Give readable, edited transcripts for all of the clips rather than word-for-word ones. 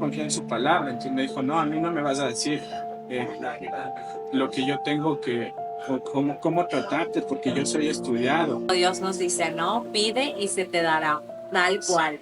confié en su palabra. Entonces me dijo, no, a mí no me vas a decir eh, lo que yo tengo que, o cómo tratarte, porque yo soy estudiado. Dios nos dice, ¿no? Pide y se te dará, tal cual.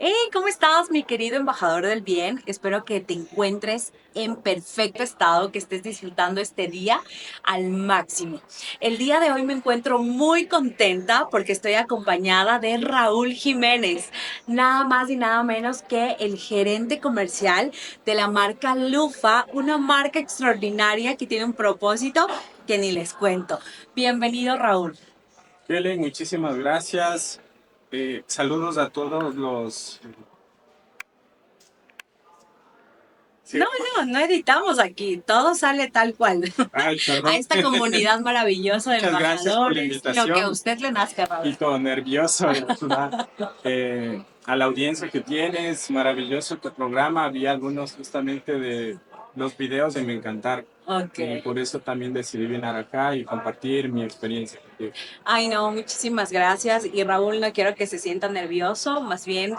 Hey, ¿cómo estás, mi querido embajador del bien? Espero que te encuentres en perfecto estado, que estés disfrutando este día al máximo. El día de hoy me encuentro muy contenta porque estoy acompañada de Raúl Jiménez, nada más y nada menos que el gerente comercial de la marca Lufa, una marca extraordinaria que tiene un propósito que ni les cuento. Bienvenido, Raúl. Kelly, muchísimas gracias. Saludos a todos los... Sí. No editamos aquí, todo sale tal cual. Ay, A perdón. esta comunidad maravillosa de Muchas gracias por la embajadores, lo que a invitación. usted le nazca, Y Raúl. todo nervioso, ¿verdad? A la audiencia que tienes, maravilloso tu programa. Vi algunos justamente de los videos y me encantaron. Ok. Y por eso también decidí venir acá y compartir mi experiencia contigo. Ay, no, muchísimas gracias. Y Raúl, no quiero que se sienta nervioso, más bien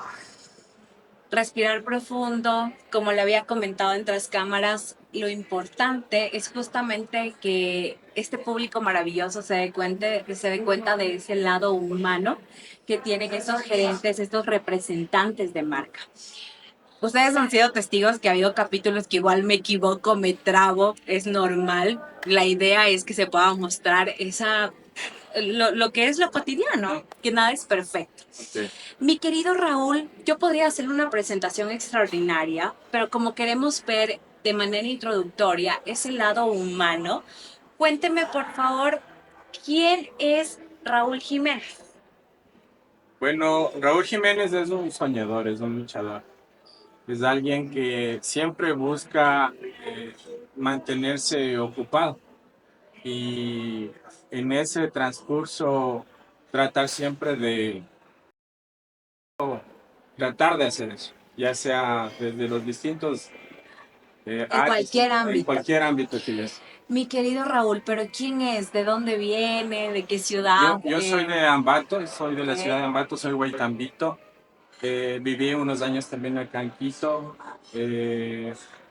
respirar profundo. Como le había comentado en tras cámaras, lo importante es justamente que este público maravilloso se dé cuenta de ese lado humano que tienen esos gerentes, estos representantes de marca. Ustedes han sido testigos que ha habido capítulos que igual me equivoco, me trabo, es normal. La idea es que se pueda mostrar lo que es lo cotidiano, que nada es perfecto. Okay. Mi querido Raúl, yo podría hacer una presentación extraordinaria, pero como queremos ver de manera introductoria ese lado humano, cuénteme por favor, ¿quién es Raúl Jiménez? Bueno, Raúl Jiménez es un soñador, es un luchador. Es alguien que siempre busca mantenerse ocupado y en ese transcurso tratar siempre de tratar de hacer eso, ya sea desde los distintos En cualquier en ámbito. cualquier ámbito que les. Mi querido Raúl, pero ¿quién es? ¿De dónde viene? ¿De qué ciudad? Yo soy de Ambato, soy de la ciudad de Ok. Ambato, soy guaytambito. Viví unos años también acá en Quito.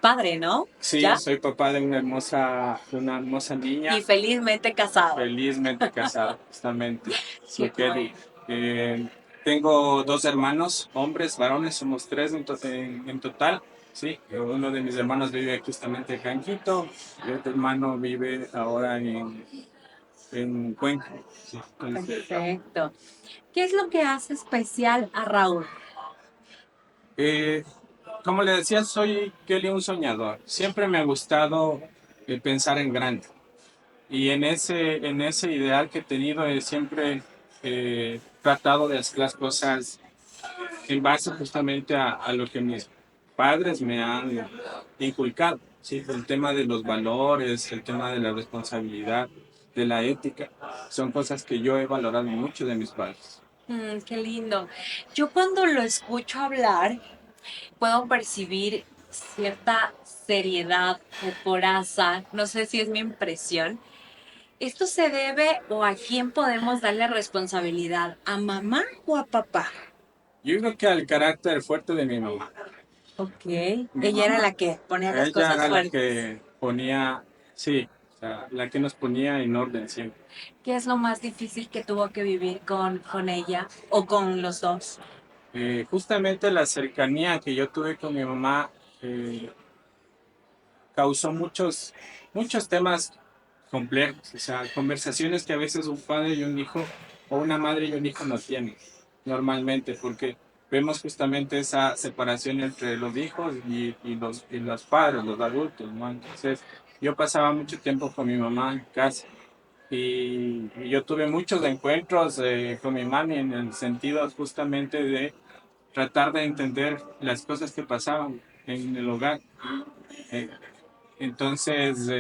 Padre, ¿no? Sí, ¿Ya? soy papá de una hermosa niña, Y felizmente casado. felizmente casado, justamente. Qué So, bueno. Kelly, tengo dos hermanos, hombres, varones, somos tres en total. Sí, uno de mis hermanos vive justamente acá en Quito y otro hermano vive ahora en Cuenca. Sí, entonces, Perfecto. ¿Qué es lo que hace especial a Raúl? eh, como le decía, soy Kelly un soñador. Siempre me ha gustado pensar en grande. Y en ese ideal que he tenido, he siempre tratado de hacer las cosas en base justamente a lo que mis padres me han inculcado. ¿Sí? El tema de los valores, el tema de la responsabilidad, de la ética, son cosas que yo he valorado mucho de mis padres. Qué lindo. Yo cuando lo escucho hablar, puedo percibir cierta seriedad o coraza. No sé si es mi impresión. ¿Esto se debe o a quién podemos darle responsabilidad? ¿A mamá o a papá? Yo creo que al carácter fuerte de mi mamá. Ok. Mi Ella era mamá. la que ponía las Ella cosas era la fuertes. que ponía, sí, o sea, la que nos ponía en orden siempre. ¿Qué es lo más difícil que tuvo que vivir con ella o con los dos? Justamente la cercanía que yo tuve con mi mamá eh, causó muchos temas complejos, o sea, conversaciones que a veces un padre y un hijo o una madre y un hijo no tienen normalmente, porque vemos justamente esa separación entre los hijos y los padres, los adultos, ¿no? Entonces, yo pasaba mucho tiempo con mi mamá en casa y yo tuve muchos encuentros con mi mami en el sentido justamente de tratar de entender las cosas que pasaban en el hogar. Eh, entonces,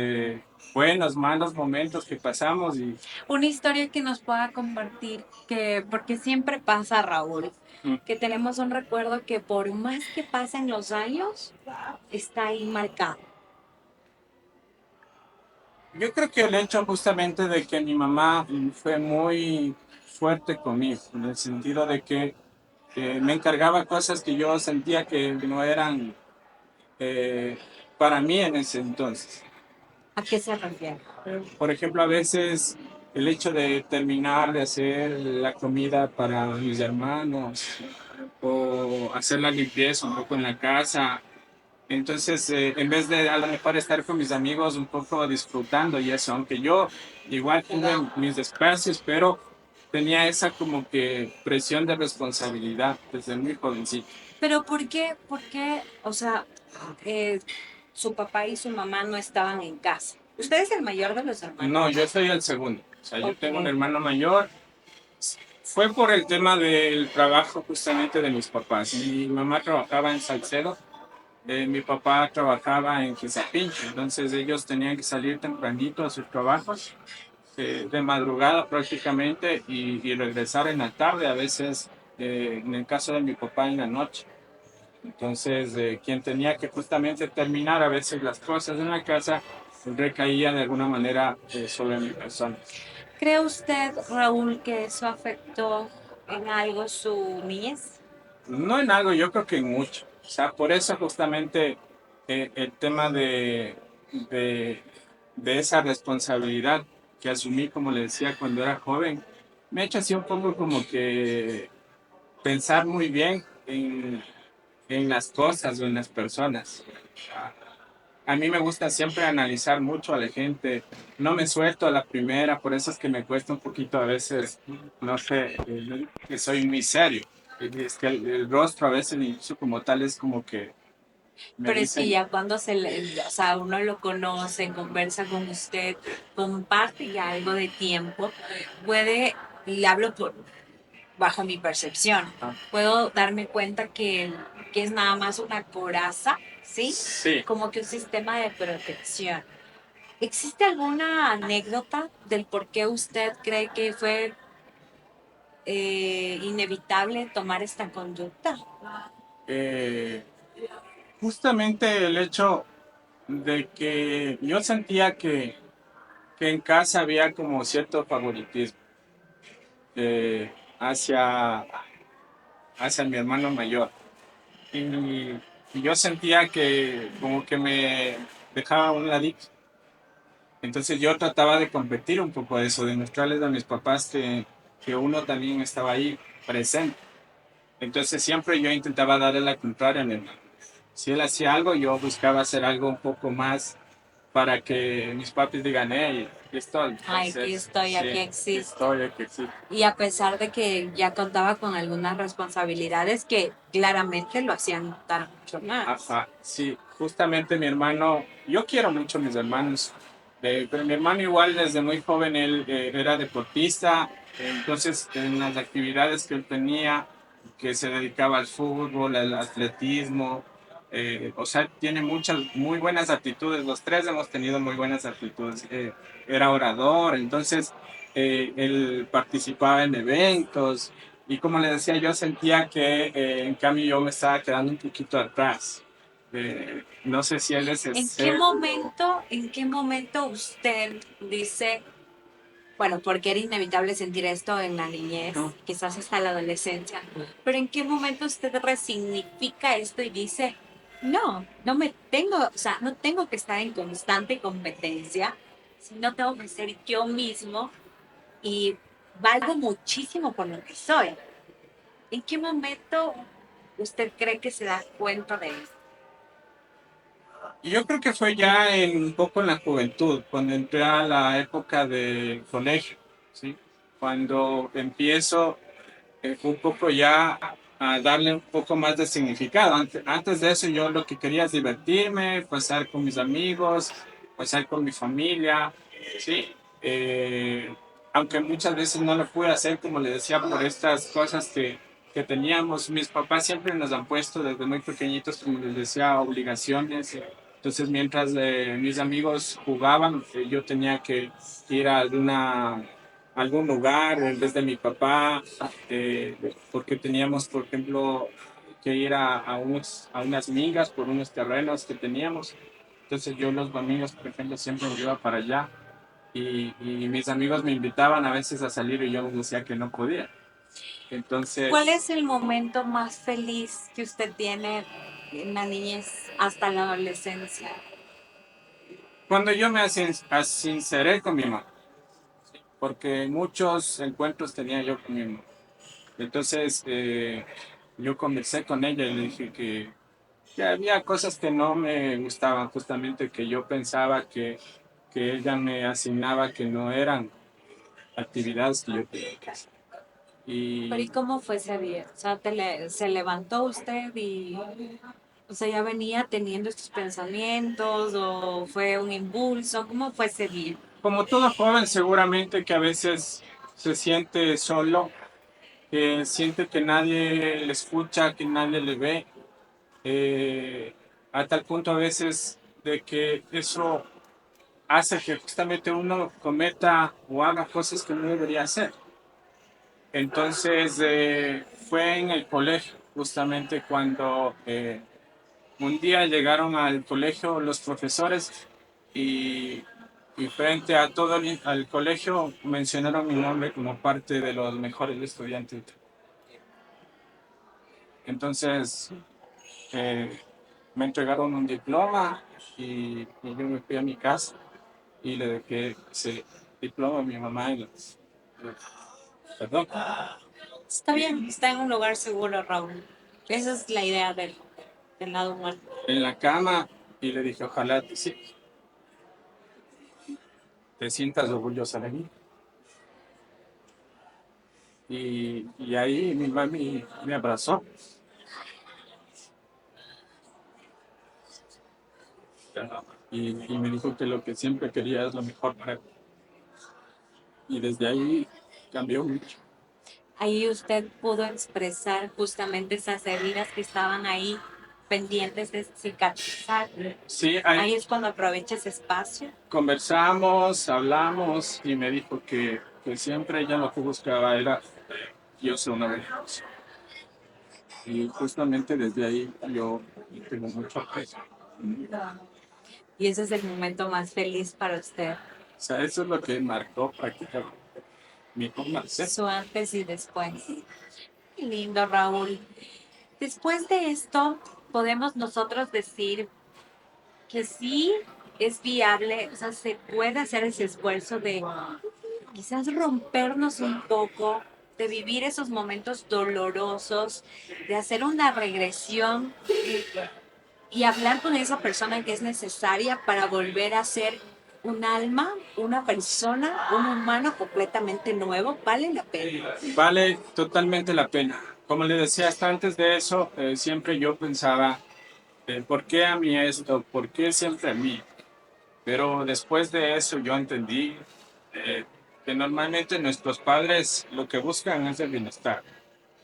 buenos, malos momentos que pasamos y Una historia que nos pueda compartir, que porque siempre pasa, Raúl, mm, que tenemos un recuerdo que por más que pasen los años, está ahí marcado. Yo creo que el hecho justamente de que mi mamá fue muy fuerte conmigo, en el sentido de que me encargaba cosas que yo sentía que no eran eh, para mí en ese entonces. ¿A qué se refiere? Por ejemplo, a veces el hecho de terminar de hacer la comida para mis hermanos o hacer la limpieza un poco en la casa. Entonces, en vez de a lo mejor estar con mis amigos un poco disfrutando y eso, aunque yo igual tuve mis espacios, pero tenía esa como que presión de responsabilidad desde muy jovencito. Pero ¿por qué, o sea, eh, su papá y su mamá no estaban en casa? Usted es el mayor de los No, hermanos. yo soy el segundo. O sea, yo Ok. tengo un hermano mayor. Fue por el tema del trabajo justamente de mis papás. Mi mamá trabajaba en Salcedo, mi papá trabajaba en Quizapincho, entonces ellos tenían que salir tempranito a sus trabajos, de madrugada prácticamente, y regresar en la tarde, a veces, en el caso de mi papá, en la noche. Entonces, quien tenía que justamente terminar a veces las cosas en la casa, recaía de alguna manera sobre mi persona. ¿Cree usted, Raúl, que eso afectó en algo su niñez? No en algo, yo creo que en mucho. O sea, por eso justamente el tema de, de esa responsabilidad que asumí, como le decía, cuando era joven, me ha hecho así un poco como que pensar muy bien en las cosas o en las personas. A mí me gusta siempre analizar mucho a la gente. No me suelto a la primera, por eso es que me cuesta un poquito a veces, no sé, que soy muy serio. Y es que el rostro a veces, incluso como tal, es como que me Pero es que dicen, ya cuando o sea, uno lo conoce, conversa con usted, comparte ya algo de tiempo, puede, le hablo bajo mi percepción, ah, puedo darme cuenta que es nada más una coraza, ¿sí? sí, Como que un sistema de protección. ¿Existe alguna anécdota del por qué usted cree que fue inevitable tomar esta conducta? eh, justamente el hecho de que yo sentía que en casa había como cierto favoritismo hacia, hacia mi hermano mayor. Y yo sentía que como que me dejaba a un ladito. Entonces yo trataba de competir un poco de eso, de mostrarles a mis papás que uno también estaba ahí presente. Entonces siempre yo intentaba darle la contraria a mi hermano. Si él hacía algo, yo buscaba hacer algo un poco más para que mis papis digan, hey, aquí estoy. Ay, aquí Entonces, estoy, sí, aquí aquí existo. estoy, aquí sí. Y a pesar de que ya contaba con algunas responsabilidades que claramente lo hacían notar mucho más. Ajá, sí, justamente mi hermano, yo quiero mucho a mis hermanos, pero mi hermano igual desde muy joven él era deportista, entonces en las actividades que él tenía, que se dedicaba al fútbol, al atletismo, o sea, tiene muchas, muy buenas actitudes, los tres hemos tenido muy buenas actitudes, era orador, entonces él participaba en eventos, y como le decía, yo sentía que en cambio yo me estaba quedando un poquito atrás. No sé si él es ese. En qué momento usted dice, bueno, porque era inevitable sentir esto en la niñez, ¿No? quizás hasta la adolescencia, pero en qué momento usted resignifica esto y dice, no, no me tengo, o sea, no tengo que estar en constante competencia, sino tengo que ser yo mismo y valgo muchísimo por lo que soy. ¿En qué momento usted cree que se da cuenta de esto? Y yo creo que fue ya un poco en la juventud, cuando entré a la época del colegio, ¿sí? Cuando empiezo un poco ya a darle un poco más de significado. Antes de eso yo lo que quería es divertirme, pasar con mis amigos, pasar con mi familia, ¿sí? Aunque muchas veces no lo pude hacer, como le decía, por estas cosas que teníamos. Mis papás siempre nos han puesto desde muy pequeñitos, como les decía, obligaciones. Entonces, mientras mis amigos jugaban, yo tenía que ir a algún lugar en vez de mi papá, porque teníamos, por ejemplo, que ir a unas mingas por unos terrenos que teníamos. Entonces yo los domingos, por ejemplo, siempre me iba para allá. y mis amigos me invitaban a veces a salir y yo les decía que no podía. ¿Cuál Entonces, es el momento más feliz que usted tiene en la niñez hasta la adolescencia? cuando yo me sinceré con mi mamá, porque muchos encuentros tenía yo con mi mamá. Entonces, yo conversé con ella y le dije que había cosas que no me gustaban, justamente que yo pensaba que ella me asignaba que no eran actividades que yo tenía que hacer. Pero ¿y Y cómo fue ese día? O sea, se levantó usted y, o sea, ya venía teniendo estos pensamientos o fue un impulso, ¿cómo fue ese día? como todo joven, seguramente que a veces se siente solo, que siente que nadie le escucha, que nadie le ve, eh, a tal punto a veces de que eso hace que justamente uno cometa o haga cosas que no debería hacer. Entonces, fue en el colegio, justamente cuando un día llegaron al colegio los profesores y, y frente a todo al colegio mencionaron mi nombre como parte de los mejores estudiantes. Entonces, eh, me entregaron un diploma y yo me fui a mi casa y le dejé ese diploma a mi mamá perdón, Está bien, está en un lugar seguro, Raúl. Esa es la idea del lado humano. en la cama y le dije, ojalá sí, te sientas orgullosa de mí. Y ahí mi mami me abrazó y me dijo que lo que siempre quería es lo mejor para él. Y desde ahí cambió mucho. Ahí usted pudo expresar justamente esas heridas que estaban ahí pendientes de cicatrizar. Sí, ahí Ahí es cuando aprovecha ese espacio. conversamos, hablamos y me dijo que siempre ella lo que buscaba era yo ser una buena persona. Y justamente desde ahí yo tengo mucho aprecio. Y ese es el momento más feliz para usted, O sea, eso es lo que marcó prácticamente mi forma de ser. su antes y después. Qué lindo, Raúl. Después de esto, podemos nosotros decir que sí es viable, o sea, se puede hacer ese esfuerzo de quizás rompernos un poco, de vivir esos momentos dolorosos, de hacer una regresión y hablar con esa persona que es necesaria para volver a ser un alma, una persona, un humano completamente nuevo, vale la pena. Vale totalmente la pena. Como le decía hasta antes de eso, siempre yo pensaba, ¿por qué a mí esto? ¿Por qué siempre a mí? Pero después de eso yo entendí eh, que normalmente nuestros padres lo que buscan es el bienestar.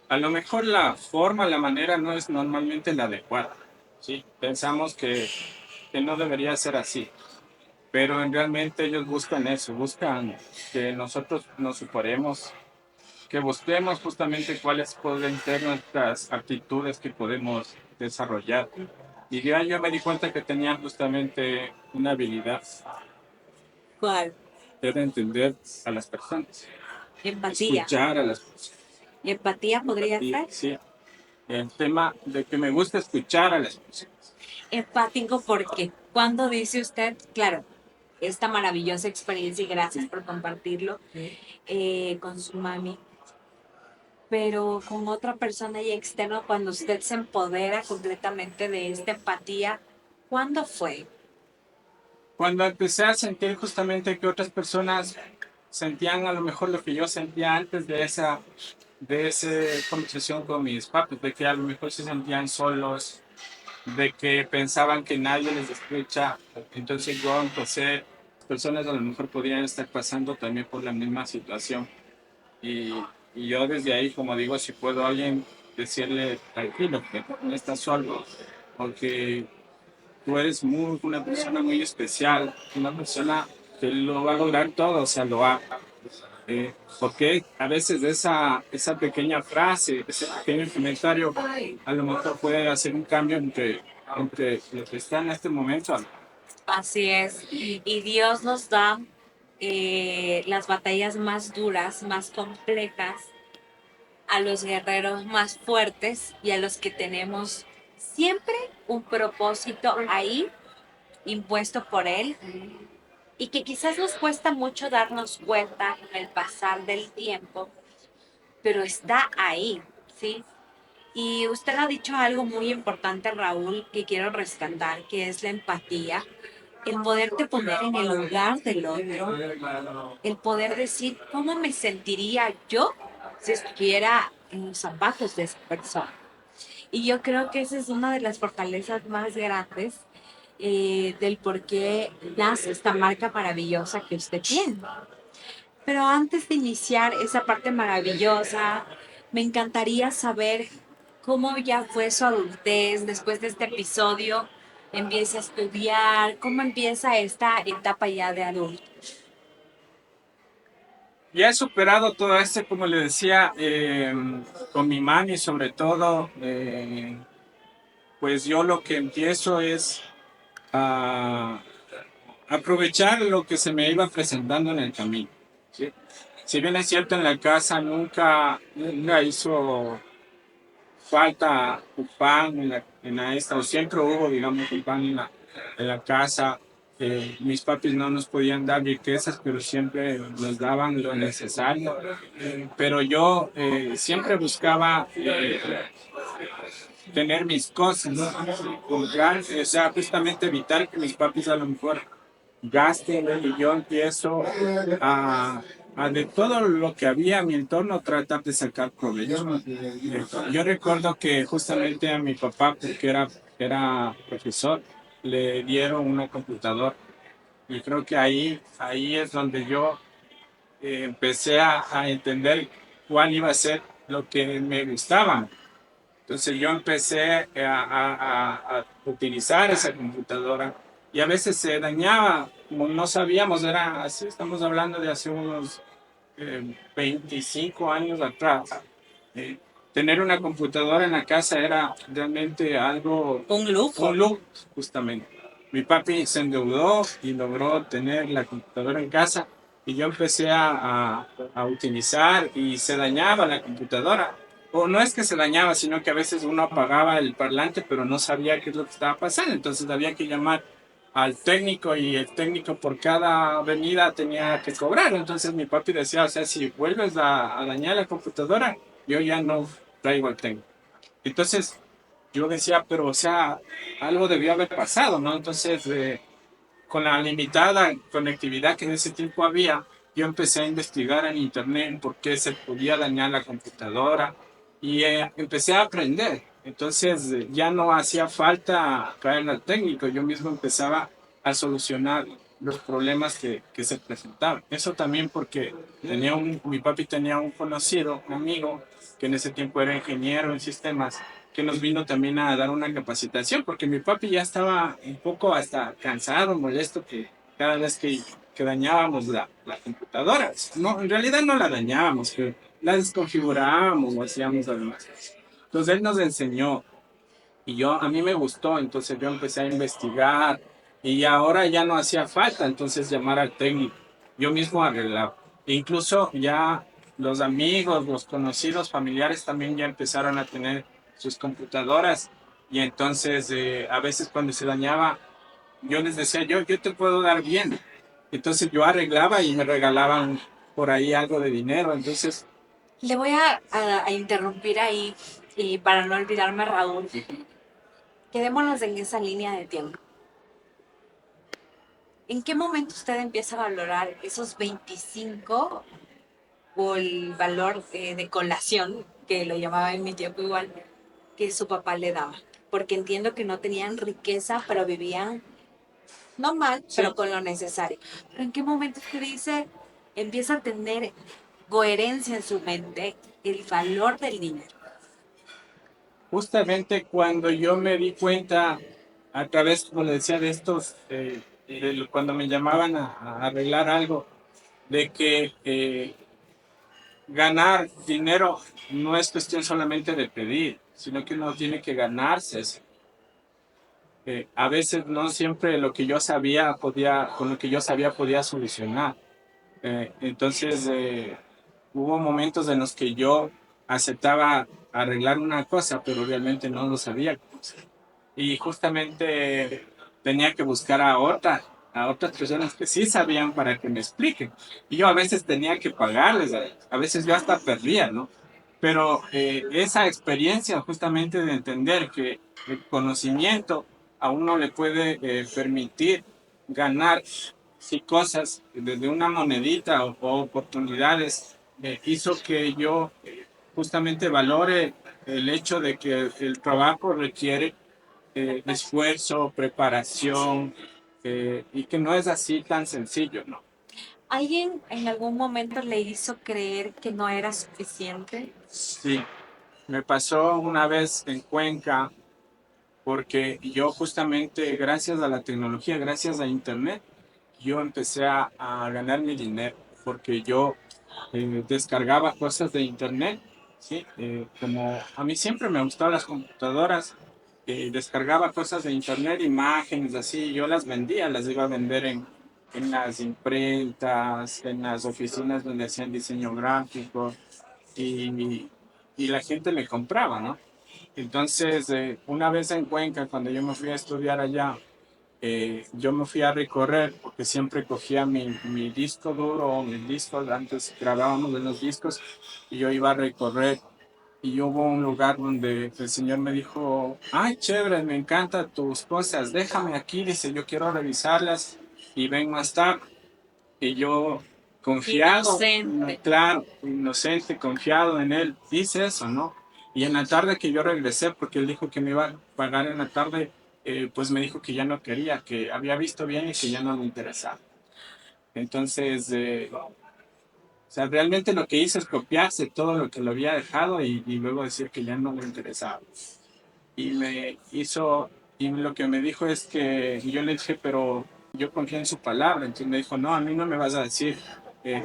A lo mejor la forma, la manera no es normalmente la adecuada. ¿Sí? Pensamos que no debería ser así, pero realmente ellos buscan eso, buscan que nosotros nos superemos, que busquemos justamente cuáles pueden ser nuestras actitudes que podemos desarrollar. Y ya yo me di cuenta que tenía justamente una habilidad, ¿Cuál? era entender a las personas, Empatía. escuchar a las personas. Empatía podría Y ser. sí, el tema de que me gusta escuchar a las personas. Empático porque cuando dice usted, claro, esta maravillosa experiencia y gracias por compartirlo con su mami, pero con otra persona y externo, cuando usted se empodera completamente de esta empatía, ¿cuándo fue? Cuando empecé a sentir justamente que otras personas sentían a lo mejor lo que yo sentía antes de esa conversación con mis papás, de que a lo mejor se sentían solos, de que pensaban que nadie les escucha. Entonces yo empecé, personas a lo mejor podrían estar pasando también por la misma situación. Y, y yo desde ahí, como digo, si puedo a alguien decirle, tranquilo, que no estás solo, porque tú eres una persona muy especial, una persona que lo va a lograr todo, o sea, lo ha. Porque a veces esa pequeña frase, ese pequeño comentario, a lo mejor puede hacer un cambio entre lo que está en este momento. Así es. Y Dios nos da las batallas más duras, más complejas, a los guerreros más fuertes y a los que tenemos siempre un propósito ahí impuesto por él y que quizás nos cuesta mucho darnos cuenta con el pasar del tiempo, pero está ahí, ¿sí? Y usted ha dicho algo muy importante, Raúl, que quiero rescatar, que es la empatía, el poderte poner en el lugar del otro, el poder decir cómo me sentiría yo si estuviera en los zapatos de esa persona. Y yo creo que esa es una de las fortalezas más grandes del por qué nace esta marca maravillosa que usted tiene. Pero antes de iniciar esa parte maravillosa, me encantaría saber cómo ya fue su adultez después de este episodio. Empieza a estudiar, cómo empieza esta etapa ya de adulto. Ya he superado todo esto, como le decía, con mi mami sobre todo, pues yo lo que empiezo es a aprovechar lo que se me iba presentando en el camino. ¿Sí? Si bien es cierto, en la casa nunca hizo falta un pan en la esta, o siempre hubo, digamos, un pan en la casa. Mis papis no nos podían dar riquezas, pero siempre nos daban lo necesario. Pero yo siempre buscaba tener mis cosas, comprar, o sea, justamente evitar que mis papis a lo mejor gasten y yo empiezo a de todo lo que había a mi entorno tratar de sacar provecho. Yo recuerdo que justamente a mi papá, porque era profesor, le dieron una computadora y creo que ahí es donde yo empecé a entender cuál iba a ser lo que me gustaba. Entonces yo empecé a utilizar esa computadora y a veces se dañaba, como no sabíamos, era así, estamos hablando de hace unos 25 años atrás. Eh, Tener una computadora en la casa era realmente algo, Un lujo. un lujo, justamente. Mi papi se endeudó y logró tener la computadora en casa y yo empecé a utilizar y se dañaba la computadora. O no es que se dañaba, sino que a veces uno apagaba el parlante, pero no sabía qué es lo que estaba pasando. Entonces había que llamar al técnico y el técnico por cada venida tenía que cobrar. Entonces mi papi decía, o sea, si vuelves a dañar la computadora, yo ya no traigo al técnico. Entonces yo decía, pero o sea, algo debió haber pasado, ¿no? Entonces, con la limitada conectividad que en ese tiempo había, yo empecé a investigar en internet por qué se podía dañar la computadora y empecé a aprender. Entonces ya no hacía falta caer al técnico, yo mismo empezaba a solucionar los problemas que se presentaban. Eso también porque mi papi tenía un conocido, un amigo, que en ese tiempo era ingeniero en sistemas, que nos vino también a dar una capacitación, porque mi papi ya estaba un poco hasta cansado, molesto, que cada vez que dañábamos la computadora, no, en realidad no la dañábamos, que la desconfigurábamos o hacíamos algo más. Entonces él nos enseñó y a mí me gustó, entonces yo empecé a investigar y ahora ya no hacía falta entonces llamar al técnico, yo mismo arreglaba. E incluso ya los amigos, los conocidos, familiares también ya empezaron a tener sus computadoras y entonces a veces cuando se dañaba, yo les decía, yo te puedo dar bien. Entonces yo arreglaba y me regalaban por ahí algo de dinero, entonces... Le voy a interrumpir ahí y para no olvidarme, Raúl, quedémonos en esa línea de tiempo. ¿En qué momento usted empieza a valorar esos 25 o el valor de colación, que lo llamaba en mi tiempo igual, que su papá le daba? Porque entiendo que no tenían riqueza, pero vivían no mal, pero Sí, con lo necesario. Pero ¿en qué momento usted dice, empieza a tener coherencia en su mente el valor del dinero? justamente cuando yo me di cuenta, a través, como le decía, de estos, cuando me llamaban a arreglar algo, de que ganar dinero no es cuestión solamente de pedir, sino que uno tiene que ganarse eso. A veces no siempre lo que yo sabía con lo que yo sabía podía solucionar. Entonces, hubo momentos en los que yo aceptaba arreglar una cosa, pero realmente no lo sabía cómo hacer. Y justamente tenía que buscar a otras personas que sí sabían para que me expliquen. Y yo a veces tenía que pagarles, a veces yo hasta perdía, ¿no? Pero esa experiencia justamente de entender que el conocimiento a uno le puede permitir ganar sí, cosas desde una monedita o oportunidades, hizo que yo justamente valore el hecho de que el trabajo requiere esfuerzo, preparación, y que no es así tan sencillo, ¿no? ¿Alguien en algún momento le hizo creer que no era suficiente? Sí, me pasó una vez en Cuenca, porque yo justamente gracias a la tecnología, gracias a Internet, yo empecé a ganar mi dinero, porque yo descargaba cosas de Internet, ¿sí? Como a mí siempre me gustaban las computadoras, descargaba cosas de Internet, imágenes así, yo las vendía, las iba a vender en las imprentas, en las oficinas donde hacían diseño gráfico, y, y la gente me compraba, ¿no? Entonces, una vez en Cuenca, cuando yo me fui a estudiar allá, yo me fui a recorrer porque siempre cogía mi disco duro o mis discos, antes grabábamos en los discos y yo iba a recorrer y hubo un lugar donde el señor me dijo, ay, chévere, me encantan tus cosas, déjame aquí, dice, yo quiero revisarlas y ven más tarde. Y yo, confiado, Inocente. claro, inocente, confiado en él, dice eso, ¿no? Y en la tarde que yo regresé, porque él dijo que me iba a pagar en la tarde, pues me dijo que ya no quería, que había visto bien y que ya no le interesaba. Entonces, o sea, realmente lo que hizo es copiarse todo lo que lo había dejado y luego decir que ya no le interesaba. Y me hizo, y lo que me dijo es que yo le dije, pero yo confío en su palabra. Entonces me dijo, no, a mí no me vas a decir eh,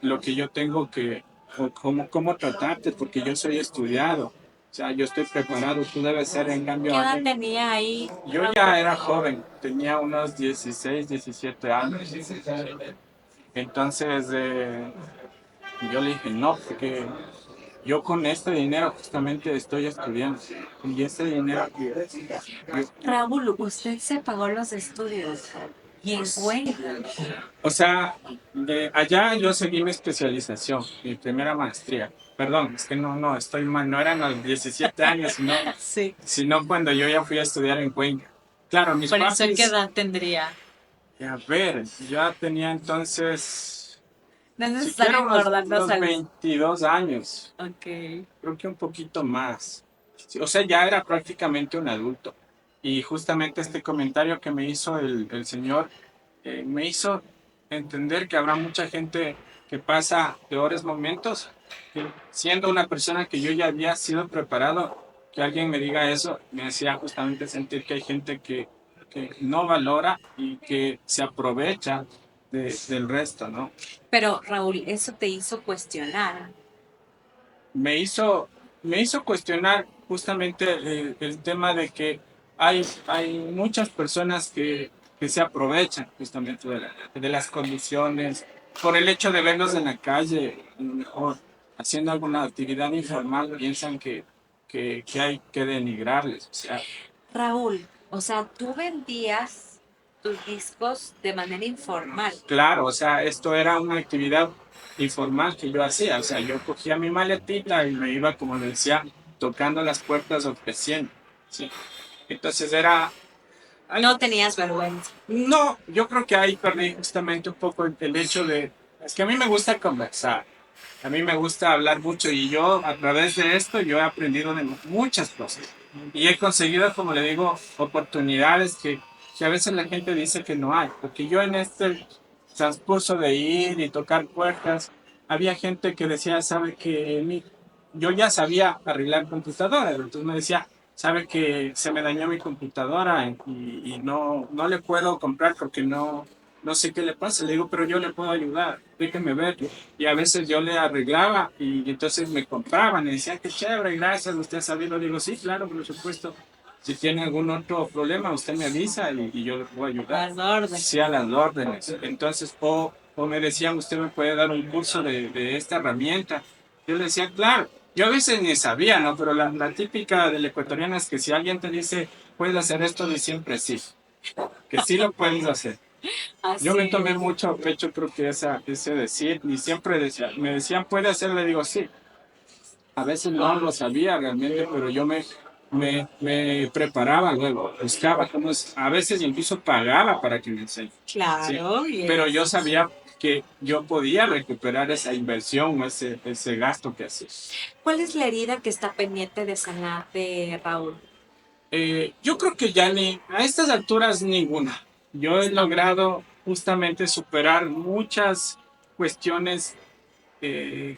lo que yo tengo que, o cómo tratarte, porque yo soy estudiado. O sea, yo estoy preparado, tú debes ser en ¿Qué cambio edad alguien. tenía ahí? Yo ya era joven, tenía unos 16 17 años. Entonces yo le dije, no, porque yo con este dinero justamente estoy estudiando. Y ese dinero Raúl, usted se pagó los estudios y en Cuenca. o sea, allá yo seguí mi especialización, mi primera maestría. Perdón, es que no, estoy mal, no eran los 17 años, Sí. sino cuando yo ya fui a estudiar en Cuenca. Claro, mis Por eso, ¿qué papis, edad tendría? a ver, ya tenía entonces, No es siquiera necesario acordarnos unos al... 22 años, Ok. creo que un poquito más. Sí, o sea, ya era prácticamente un adulto. Y justamente este comentario que me hizo el señor me hizo entender que habrá mucha gente que pasa peores momentos. Que siendo una persona que yo ya había sido preparado, que alguien me diga eso, me hacía justamente sentir que hay gente que no valora y que se aprovecha del resto, ¿no? Pero Raúl, eso te hizo cuestionar. me hizo, me hizo cuestionar justamente el tema de que hay muchas personas que se aprovechan justamente de las condiciones por el hecho de verlos en la calle, a lo mejor haciendo alguna actividad informal, piensan que hay que denigrarles. O sea, Raúl, o sea, tú vendías tus discos de manera informal. claro, o sea, esto era una actividad informal que yo hacía. O sea, yo cogía mi maletita y me iba, como le decía, tocando las puertas ofreciendo. ¿Sí? Entonces era No algo. tenías vergüenza. No, yo creo que ahí perdí justamente un poco el hecho de. Es que a mí me gusta conversar. A mí me gusta hablar mucho y yo a través de esto yo he aprendido de muchas cosas. Y he conseguido, como le digo, oportunidades que a veces la gente dice que no hay. Porque yo en este transcurso de ir y tocar puertas, había gente que decía, sabe que yo ya sabía arreglar computadoras. Entonces me decía, sabe que se me dañó mi computadora y no le puedo comprar porque no sé qué le pasa. Le digo, pero yo le puedo ayudar, déjeme ver. Y a veces yo le arreglaba y entonces me compraban y decían, qué chévere, gracias, usted ha sabido. Digo, sí, claro, por supuesto. Si tiene algún otro problema, usted me avisa y yo le puedo ayudar. Las órdenes. Sí, a las órdenes. Entonces, o me decían, usted me puede dar un curso de esta herramienta. Yo le decía, claro, yo a veces ni sabía, ¿no? Pero la típica del ecuatoriano es que si alguien te dice, puedes hacer esto, de siempre sí, que sí lo puedes hacer. Yo Así me tomé es. mucho a pecho, creo que ese decir, y siempre decía, me decían, puede hacer, le digo, sí. A veces no lo sabía realmente, pero yo me preparaba luego, buscaba cómo es, a veces incluso pagaba para que me enseñe. Sí, Claro, pero yo yes. sabía que yo podía recuperar esa inversión, ese gasto que hacía. ¿Cuál es la herida que está pendiente de sanar de Raúl? Yo creo que ya ni a estas alturas ninguna. Yo he logrado justamente superar muchas cuestiones, eh,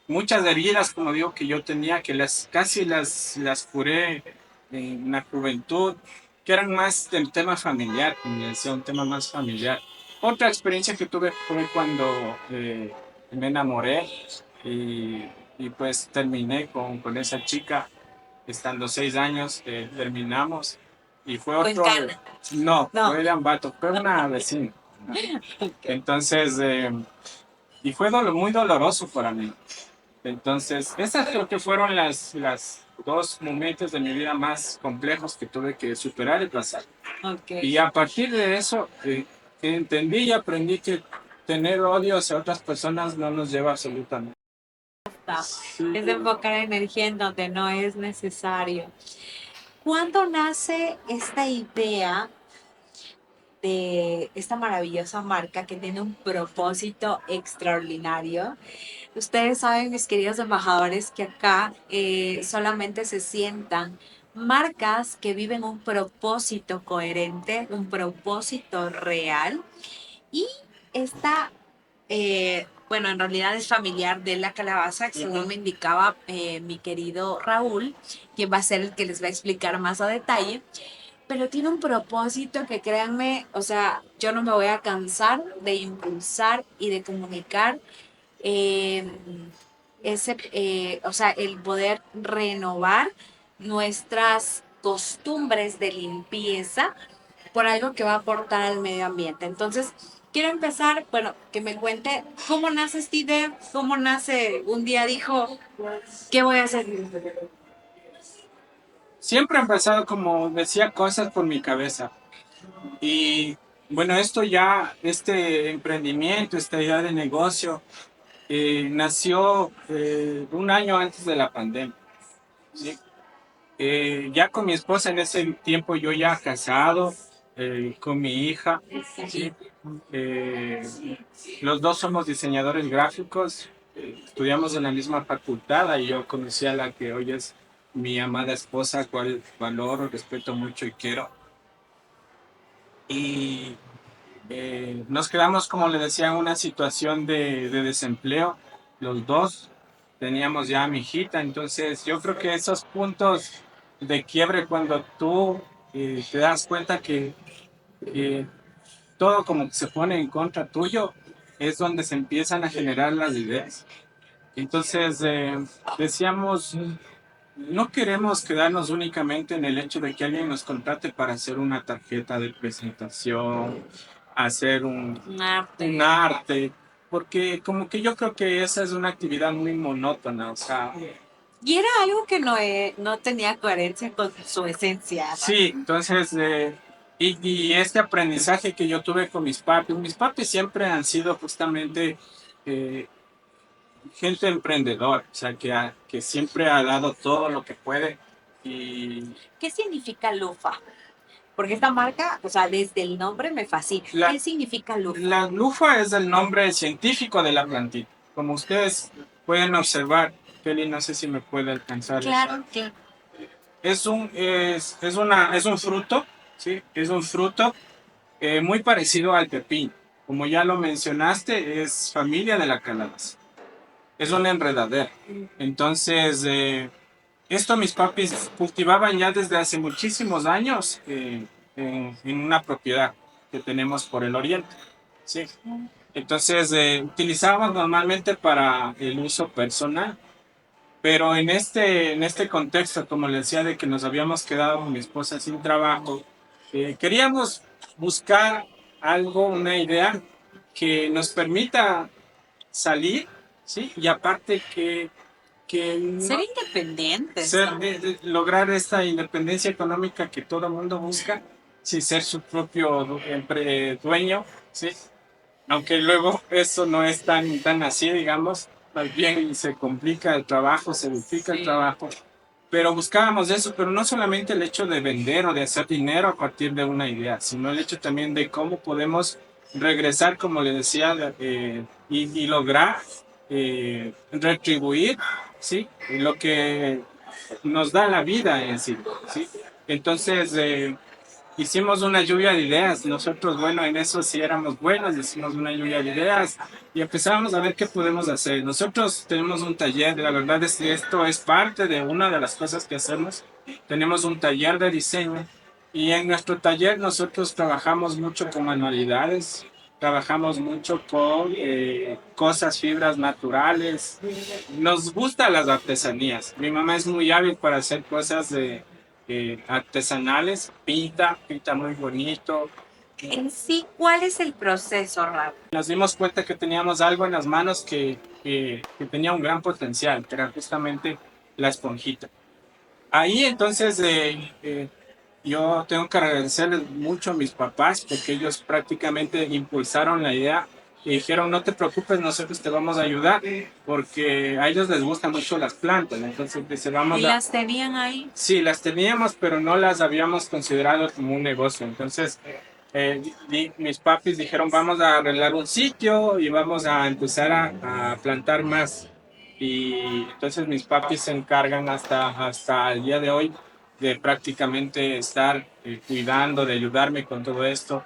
muchas heridas, como digo, que yo tenía, que casi las curé en la juventud, que eran más del tema familiar, como le decía, un tema más familiar. Otra experiencia que tuve fue cuando me enamoré y, y pues terminé con esa chica, estando 6 años, terminamos y fue ¿O en otro, Cana? no, No. fue de Ambato, fue una vecina. Ok. Entonces, y fue muy doloroso para mí. Entonces, esas creo que fueron las dos momentos de mi vida más complejos que tuve que superar y pasar. Ok. Y a partir de eso, entendí y aprendí que tener odio hacia otras personas no nos lleva absolutamente. Sí. Es de enfocar energía en donde no es necesario. ¿Cuándo nace esta idea de esta maravillosa marca que tiene un propósito extraordinario? Ustedes saben, mis queridos embajadores, que acá solamente se sientan marcas que viven un propósito coherente, un propósito real. Y esta, bueno, en realidad es familiar de la calabaza, que según me indicaba mi querido Raúl, quien va a ser el que les va a explicar más a detalle, pero tiene un propósito que créanme, o sea, yo no me voy a cansar de impulsar y de comunicar eh, o sea, el poder renovar nuestras costumbres de limpieza por algo que va a aportar al medio ambiente. Entonces, quiero empezar, bueno, que me cuente cómo nace esta idea, cómo nace, un día dijo, ¿qué voy a hacer? Siempre han pasado, como decía, cosas por mi cabeza. Y bueno, este emprendimiento, esta idea de negocio, nació un año antes de la pandemia. ¿Sí? Ya con mi esposa en ese tiempo, yo ya casado, con mi hija. ¿Sí? Eh, los dos somos diseñadores gráficos, estudiamos en la misma facultad y yo conocí a la que hoy es mi amada esposa, cual valoro, respeto mucho y quiero. Y nos quedamos, como le decía, en una situación de desempleo. Los dos teníamos ya a mi hijita, entonces yo creo que esos puntos de quiebre cuando tú te das cuenta que eh, todo como que se pone en contra tuyo, es donde se empiezan a generar las ideas. Entonces decíamos, no queremos quedarnos únicamente en el hecho de que alguien nos contrate para hacer una tarjeta de presentación, hacer Un arte. un arte, porque como que yo creo que esa es una actividad muy monótona, o sea, Y era algo que no tenía coherencia con su esencia, ¿no? sí, entonces, y este aprendizaje que yo tuve con mis papis siempre han sido justamente eh, gente emprendedora, o sea, que siempre ha dado todo lo que puede. Y ¿Qué significa lufa? Porque esta marca, o sea, desde el nombre me fascina. la, ¿Qué significa lufa? la lufa es el nombre científico de la plantita. Como ustedes pueden observar, Kelly, no sé si me puede alcanzar. Claro, claro. Es un fruto, ¿sí? Es un fruto muy parecido al pepino. Como ya lo mencionaste, es familia de la calabaza. Es una enredadera. Entonces, esto mis papis cultivaban ya desde hace muchísimos años en una propiedad que tenemos por el oriente. Sí. Entonces, utilizaban normalmente para el uso personal. Pero en este contexto, como le decía, de que nos habíamos quedado con mi esposa sin trabajo, queríamos buscar algo, una idea que nos permita salir, ¿sí? Y aparte que Ser independientes, ser, ¿no? lograr esta independencia económica que todo el mundo busca, sí, ser su propio dueño, ¿sí? Aunque luego eso no es tan así, digamos, más bien se complica el trabajo, se duplica el trabajo. Pero buscábamos eso, pero no solamente el hecho de vender o de hacer dinero a partir de una idea, sino el hecho también de cómo podemos regresar, como le decía, y lograr retribuir, ¿sí? Lo que nos da la vida en sí, ¿sí? Entonces, hicimos una lluvia de ideas. Nosotros, bueno, en eso sí éramos buenos, hicimos una lluvia de ideas y empezamos a ver qué podemos hacer. Nosotros tenemos un taller, la verdad es que esto es parte de una de las cosas que hacemos. Tenemos un taller de diseño y en nuestro taller nosotros trabajamos mucho con manualidades, trabajamos mucho con cosas, fibras naturales. Nos gustan las artesanías. Mi mamá es muy hábil para hacer cosas de artesanales, pinta muy bonito. En sí, ¿cuál es el proceso, Raúl? Nos dimos cuenta que teníamos algo en las manos que tenía un gran potencial, que era justamente la esponjita. Ahí entonces yo tengo que agradecerles mucho a mis papás porque ellos prácticamente impulsaron la idea y dijeron no te preocupes, nosotros te vamos a ayudar porque a ellos les gustan mucho las plantas, entonces dice, vamos ¿Y a... las tenían ahí? Sí, las teníamos, pero no las habíamos considerado como un negocio. Entonces, mis papis dijeron, vamos a arreglar un sitio y vamos a empezar a plantar más. Y entonces mis papis se encargan hasta el día de hoy de prácticamente estar cuidando, de ayudarme con todo esto.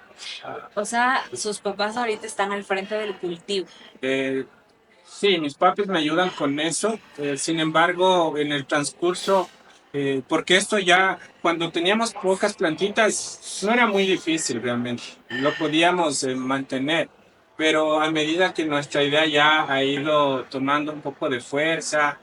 O sea, sus papás ahorita están al frente del cultivo. Eh, Sí, mis papis me ayudan con eso. Sin embargo, en el transcurso, porque esto ya, cuando teníamos pocas plantitas, no era muy difícil realmente. Lo podíamos mantener. Pero a medida que nuestra idea ya ha ido tomando un poco de fuerza,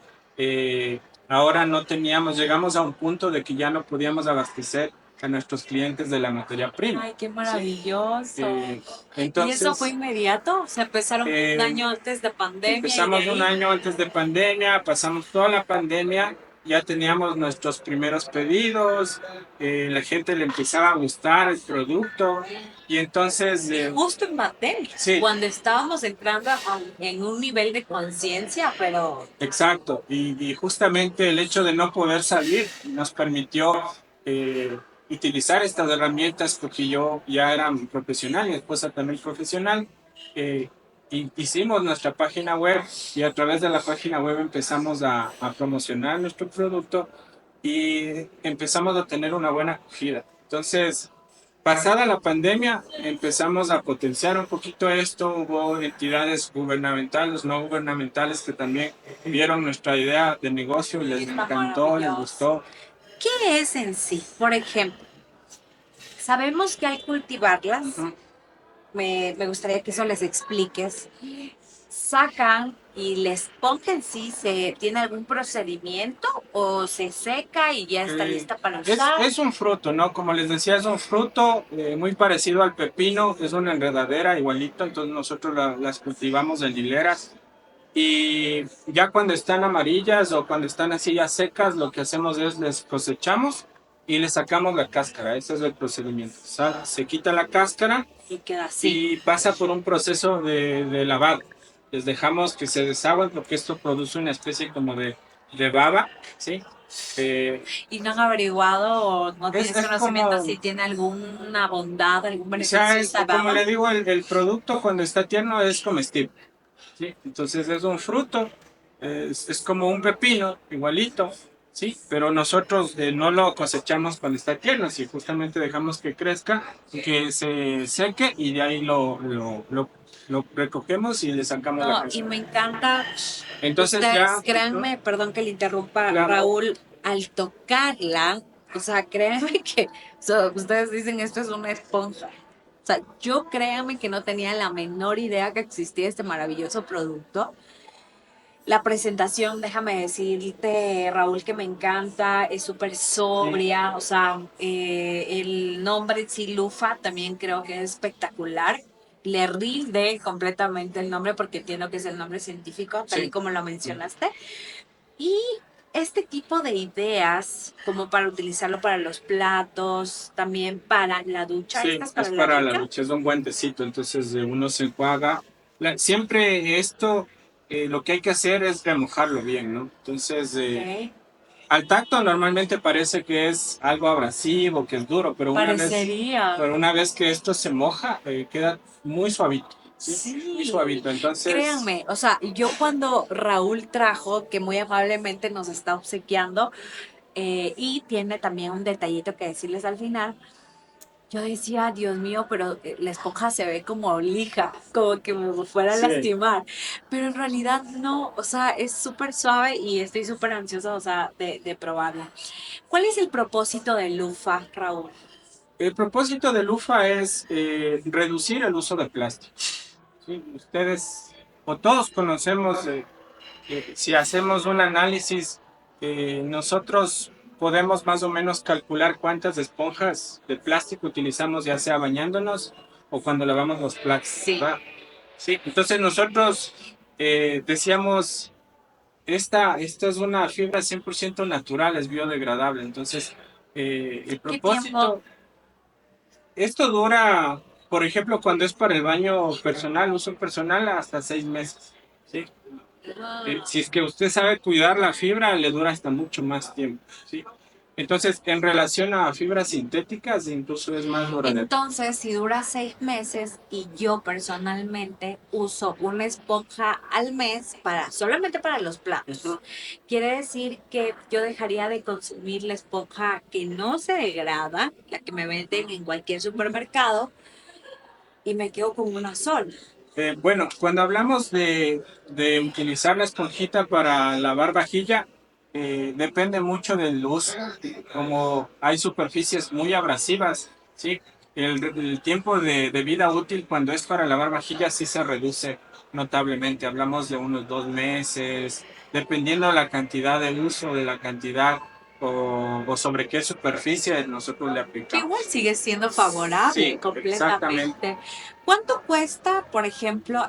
ahora no teníamos, llegamos a un punto de que ya no podíamos abastecer a nuestros clientes de la materia prima. Ay, qué ¿Sí? maravilloso. ¿Y eso fue Entonces, inmediato? O sea, empezaron un eh, año antes de pandemia y de empezamos un ahí. año antes de pandemia, pasamos toda la pandemia, ya teníamos nuestros primeros pedidos, la gente le empezaba a gustar el producto y entonces, Justo en pandemia, sí, cuando estábamos entrando en un nivel de conciencia, pero exacto, y justamente el hecho de no poder salir nos permitió eh, utilizar estas herramientas porque yo ya era un profesional, mi esposa también profesional. eh, Hicimos nuestra página web y a través de la página web empezamos a promocionar nuestro producto y empezamos a tener una buena acogida. Entonces, pasada la pandemia, empezamos a potenciar un poquito esto. Hubo entidades gubernamentales, no gubernamentales, que también vieron nuestra idea de negocio y les está encantó, les maravilloso. gustó. ¿Qué es en sí? Por ejemplo, sabemos que al cultivarlas, Ujú. me gustaría que eso les expliques. Sacan y la esponja en sí tiene algún procedimiento o se seca y ya está Eh, lista para usar. es un fruto, ¿no? Como les decía, es un fruto muy parecido al pepino, es una enredadera igualito, entonces nosotros las cultivamos en hileras. Y ya cuando están amarillas o cuando están así ya secas, lo que hacemos es les cosechamos y les sacamos la cáscara. Ese es el procedimiento. Se quita la cáscara Y queda así. y pasa por un proceso de lavado. Les dejamos que se deshagan porque esto produce una especie como de baba, ¿sí? Eh, Y no han averiguado o no tienes es conocimiento como, si tiene alguna bondad, algún o sea, beneficio esta como baba. le digo, el producto cuando está tierno es comestible. ¿Sí? Entonces es un fruto, es como un pepino, igualito, ¿sí? Pero nosotros no lo cosechamos cuando está tierno, si justamente dejamos que crezca, que se seque y de ahí lo recogemos y le sacamos la No, y cáscara. me encanta, Entonces ustedes, ya, créanme, perdón que le interrumpa, claro, Raúl, al tocarla, o sea, créanme que ustedes dicen esto es una esponja. O sea, yo créanme que no tenía la menor idea que existía este maravilloso producto. La presentación, déjame decirte, Raúl, que me encanta, es súper sobria, o sea, el nombre en sí, Lufa, también creo que es espectacular. le rinde completamente el nombre porque entiendo que es el nombre científico, tal y Sí. como lo mencionaste. Y este tipo de ideas, como para utilizarlo para los platos, también para la ducha, Sí, ¿estas es para la para la ducha? ducha, es un guantecito, entonces uno se enjuaga. Siempre esto, lo que hay que hacer es remojarlo bien, ¿no? Entonces, Ok. al tacto normalmente parece que es algo abrasivo, que es duro, Parecería. pero una vez que esto se moja, queda muy suavito, ¿sí? Muy Sí, suavito. Entonces, créanme, o sea, yo cuando Raúl trajo, que muy amablemente nos está obsequiando, y tiene también un detallito que decirles al final, yo decía, Dios mío, pero la esponja se ve como lija, como que me fuera a sí. lastimar, pero en realidad no, o sea, es súper suave y estoy súper ansiosa, o sea, de probarla. ¿Cuál es el propósito de Lufa, Raúl? El propósito de Lufa es reducir el uso de plástico. ¿Sí? Ustedes o todos conocemos, si hacemos un análisis, nosotros podemos más o menos calcular cuántas esponjas de plástico utilizamos, ya sea bañándonos o cuando lavamos los platos, Sí. ¿verdad? Sí, entonces nosotros decíamos, esta es una fibra 100% natural, es biodegradable. Entonces, el ¿Qué tiempo? propósito, esto dura, por ejemplo, cuando es para el baño personal, uso personal, hasta 6 meses. ¿Sí? Si es que usted sabe cuidar la fibra, le dura hasta mucho más tiempo. ¿Sí? Entonces, en relación a fibras sintéticas, incluso es más duradero. Entonces, si dura 6 meses y yo personalmente uso una esponja al mes para solamente para los platos, Ujú. quiere decir que yo dejaría de consumir la esponja que no se degrada, la que me venden en cualquier supermercado, y me quedo con una sola. Bueno, cuando hablamos de utilizar la esponjita para lavar vajilla, depende mucho del uso. Como hay superficies muy abrasivas, ¿sí? El tiempo de vida útil cuando es para lavar vajilla sí se reduce notablemente. Hablamos de unos 2 meses, dependiendo de la cantidad de uso, de la cantidad o sobre qué superficie nosotros le Que igual aplicamos. sigue siendo favorable Sí, exactamente. completamente. ¿Cuánto cuesta, por ejemplo,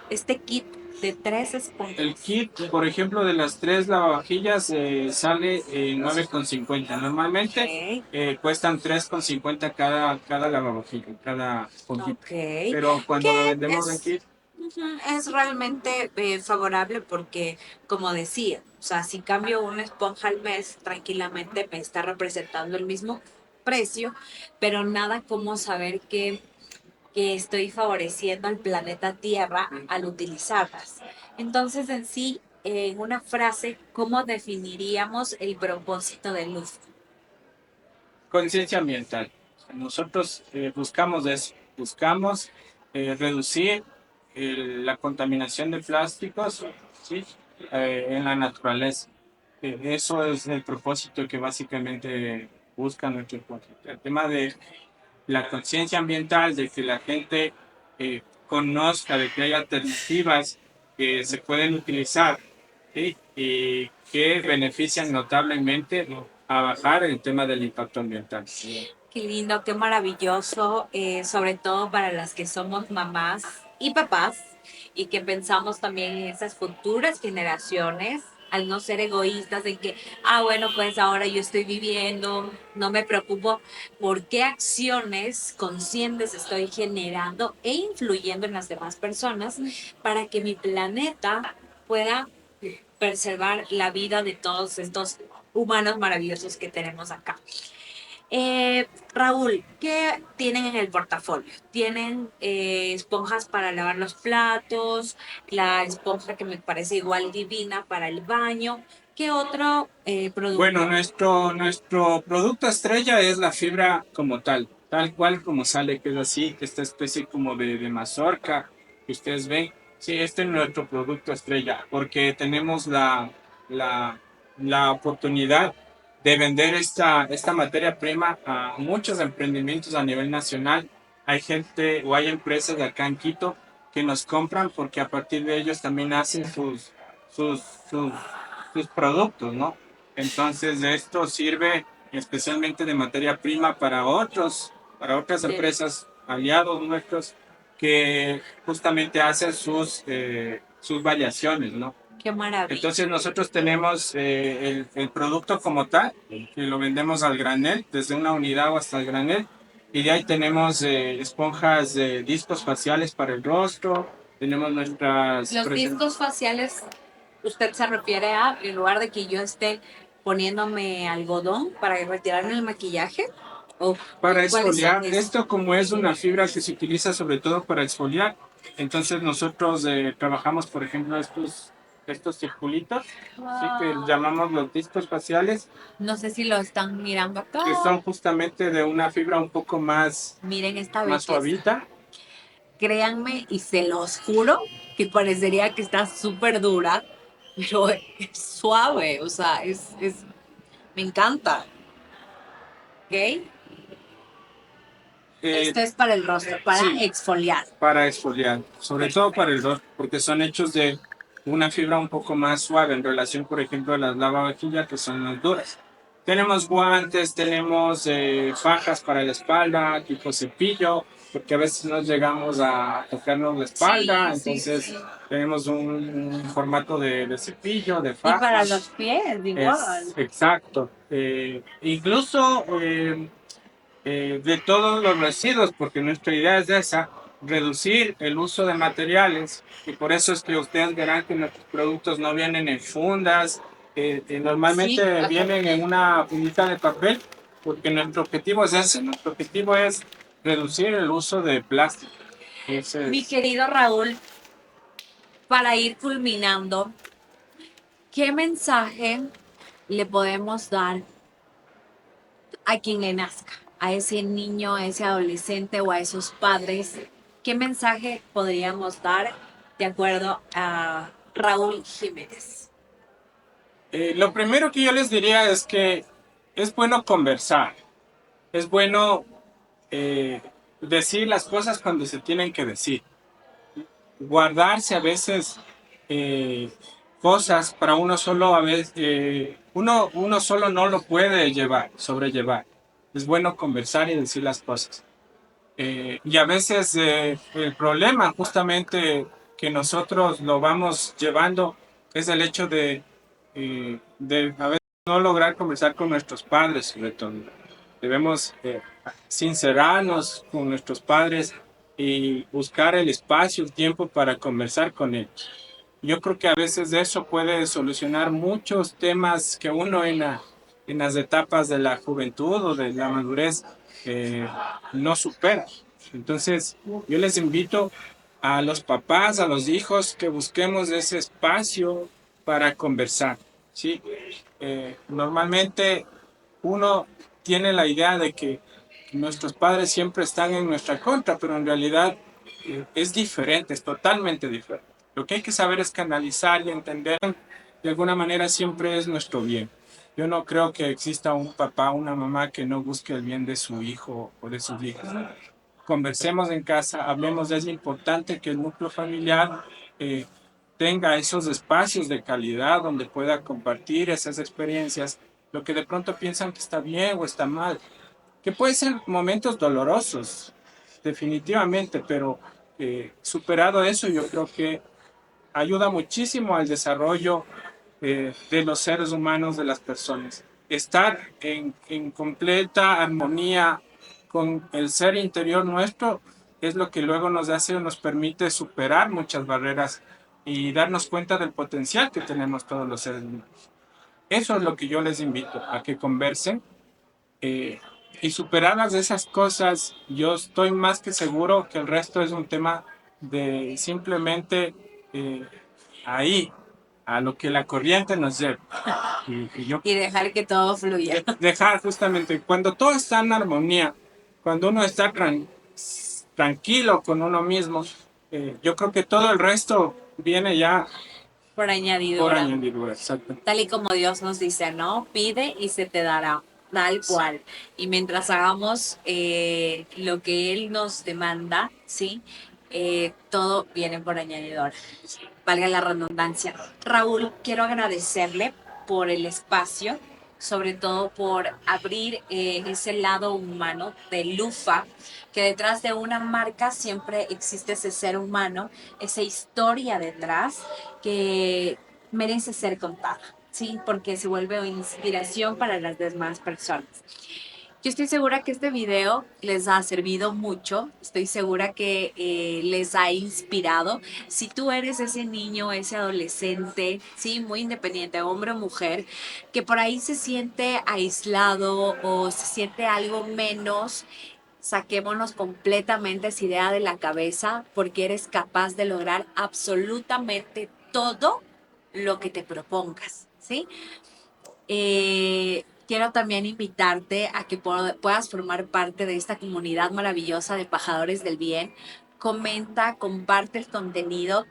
este kit de 3 esponjas? El kit, por ejemplo, de las tres lavavajillas sale 9,50. Normalmente Ok, cuestan 3,50 cada lavavajilla, cada esponjita. ok. Pero cuando lo Que vendemos en kit, ujú, es realmente favorable porque, como decía, o sea, si cambio una esponja al mes, tranquilamente me está representando el mismo precio, pero nada como saber que estoy favoreciendo al planeta Tierra al utilizarlas. Entonces, en sí, en una frase, ¿cómo definiríamos el propósito de luz? conciencia ambiental. Nosotros buscamos eso, buscamos reducir la contaminación de plásticos, ¿sí? En la naturaleza. Eso es el propósito que básicamente busca nuestro propósito. El tema de la conciencia ambiental, de que la gente conozca, de que hay alternativas que se pueden utilizar, ¿sí? Y que benefician notablemente a bajar el tema del impacto ambiental. Qué lindo, qué maravilloso, sobre todo para las que somos mamás y papás y que pensamos también en esas futuras generaciones, al no ser egoístas en que, bueno, pues ahora yo estoy viviendo, no me preocupo por qué acciones conscientes estoy generando e influyendo en las demás personas para que mi planeta pueda preservar la vida de todos estos humanos maravillosos que tenemos acá. Raúl, ¿qué tienen en el portafolio? Tienen esponjas para lavar los platos, la esponja que me parece igual divina para el baño. ¿Qué otro Bueno, producto? nuestro producto estrella es la fibra como tal cual como sale, que es así, esta especie como de mazorca que ustedes ven. Sí, este es nuestro producto estrella, porque tenemos la, la oportunidad de vender esta materia prima a muchos emprendimientos a nivel nacional. Hay gente o hay empresas de acá en Quito que nos compran porque a partir de ellos también hacen sus, sus, sus productos, ¿no? Entonces, esto sirve especialmente de materia prima para otras De, empresas aliados nuestros que justamente hacen sus variaciones, ¿no? Qué maravilla. Entonces nosotros tenemos el producto como tal, que lo vendemos al granel, desde una unidad o hasta el granel, y de ahí tenemos esponjas de discos faciales para el rostro, tenemos nuestras... Los discos faciales, usted se refiere a, en lugar de que yo esté poniéndome algodón para retirarme el maquillaje, o Para cuáles son exfoliar, esos. esto como es una fibra que se utiliza sobre todo para exfoliar, entonces nosotros trabajamos, por ejemplo, estos circulitos, ¿sí? Que llamamos los discos faciales, No sé si lo están mirando acá. que son justamente de una fibra un poco Miren esta más belleza. suavita. Créanme y se los juro que parecería que está súper dura, pero es suave, o sea, me encanta. ¿Ok? Esto es para el rostro, para Sí, exfoliar. para exfoliar, sobre todo para el rostro, porque son hechos de una fibra un poco más suave en relación, por ejemplo, a las lavavajillas que son más duras. Tenemos guantes, tenemos fajas para la espalda, tipo cepillo, porque a veces nos llegamos a tocarnos la espalda, Sí, sí, entonces sí. tenemos un formato de cepillo, de Y para faja. los pies, igual. Exacto. Incluso de todos los residuos, porque nuestra idea es esa, reducir el uso de materiales, y por eso es que ustedes verán que nuestros productos no vienen en fundas, normalmente Sí, ajá. vienen en una fundita de papel, porque nuestro objetivo es ese, nuestro objetivo es reducir el uso de plástico. Ese Mi es- querido Raúl, para ir culminando, ¿qué mensaje le podemos dar a quien le nazca? A ese niño, a ese adolescente o a esos padres. ¿Qué mensaje podríamos dar de acuerdo a Raúl Jiménez? Lo primero que yo les diría es que es bueno conversar, es bueno eh, decir las cosas cuando se tienen que decir. Guardarse a veces eh, cosas para uno solo a veces uno solo no lo puede sobrellevar. Es bueno conversar y decir las cosas. Y a veces el problema justamente que nosotros lo vamos llevando es el hecho de a veces no lograr conversar con nuestros padres, sobre todo. Debemos sincerarnos con nuestros padres y buscar el espacio, el tiempo para conversar con ellos. Yo creo que a veces eso puede solucionar muchos temas que uno en las etapas de la juventud o de la madurez eh, no supera. Entonces, yo les invito a los papás, a los hijos, que busquemos ese espacio para conversar, ¿sí? Normalmente uno tiene la idea de que nuestros padres siempre están en nuestra contra, pero en realidad es diferente, es totalmente diferente. Lo que hay que saber es canalizar y entender de alguna manera siempre es nuestro bien. Yo no creo que exista un papá o una mamá que no busque el bien de su hijo o de sus hijos. Conversemos en casa, hablemos, es importante que el núcleo familiar eh, tenga esos espacios de calidad donde pueda compartir esas experiencias, lo que de pronto piensan que está bien o está mal, que pueden ser momentos dolorosos, definitivamente, pero superado eso, yo creo que ayuda muchísimo al desarrollo de los seres humanos, de las personas. Estar en completa armonía con el ser interior nuestro es lo que luego nos hace o nos permite superar muchas barreras y darnos cuenta del potencial que tenemos todos los seres humanos. Eso es lo que yo les invito a que conversen eh, y superadas esas cosas, yo estoy más que seguro que el resto es un tema de simplemente eh, ahí, a lo que la corriente nos lleva. Y yo Y dejar que todo fluya. dejar justamente, cuando todo está en armonía, cuando uno está tranquilo con uno mismo, yo creo que todo el resto viene ya Por por añadidura. añadidura. Exacto. Tal y como Dios nos dice, ¿no? Pide y se te dará, tal cual. Y mientras hagamos lo que Él nos demanda, ¿sí? Todo viene por añadidura. Valga la redundancia. Raúl, quiero agradecerle por el espacio, sobre todo por abrir ese lado humano de Lufa, que detrás de una marca siempre existe ese ser humano, esa historia detrás que merece ser contada, ¿sí? Porque se vuelve inspiración para las demás personas. Yo estoy segura que este video les ha servido mucho, estoy segura que les ha inspirado. Si tú eres ese niño, ese adolescente, sí, muy independiente, hombre o mujer, que por ahí se siente aislado o se siente algo menos, saquémonos completamente esa idea de la cabeza porque eres capaz de lograr absolutamente todo lo que te propongas, ¿sí? Quiero también invitarte a que puedas formar parte de esta comunidad maravillosa de embajadores del bien. Comenta, comparte el contenido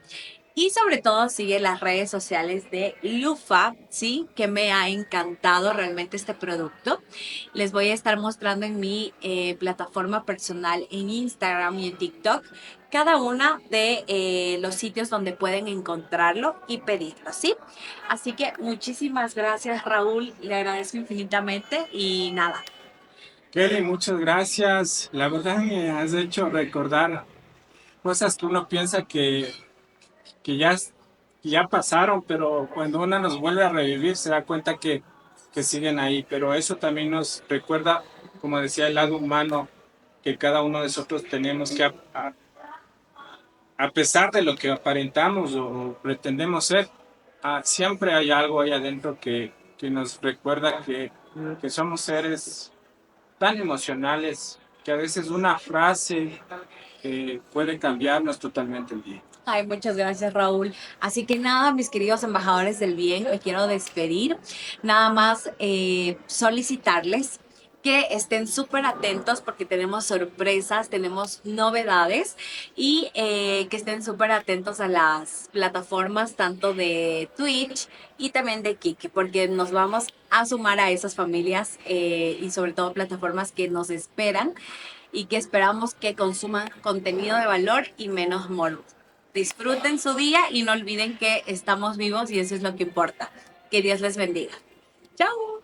y sobre todo sigue las redes sociales de Lufa, ¿sí? Que me ha encantado realmente este producto. Les voy a estar mostrando en mi plataforma personal en Instagram y en TikTok cada una de los sitios donde pueden encontrarlo y pedirlo, ¿sí? Así que muchísimas gracias, Raúl. Le agradezco infinitamente y nada. Kelly, muchas gracias. La verdad me has hecho recordar cosas que uno piensa que que ya pasaron, pero cuando uno nos vuelve a revivir se da cuenta que siguen ahí. Pero eso también nos recuerda, como decía, el lado humano que cada uno de nosotros tenemos que, a pesar de lo que aparentamos o pretendemos ser, siempre hay algo ahí adentro que nos recuerda que somos seres tan emocionales que a veces una frase puede cambiarnos totalmente el día. Ay, muchas gracias, Raúl. Así que nada, mis queridos embajadores del bien, me quiero despedir. Nada más solicitarles que estén súper atentos porque tenemos sorpresas, tenemos novedades y que estén súper atentos a las plataformas tanto de Twitch y también de Kik, porque nos vamos a sumar a esas familias y sobre todo plataformas que nos esperan y que esperamos que consuman contenido de valor y menos morbo. Disfruten su día y no olviden que estamos vivos y eso es lo que importa. Que Dios les bendiga. Chao.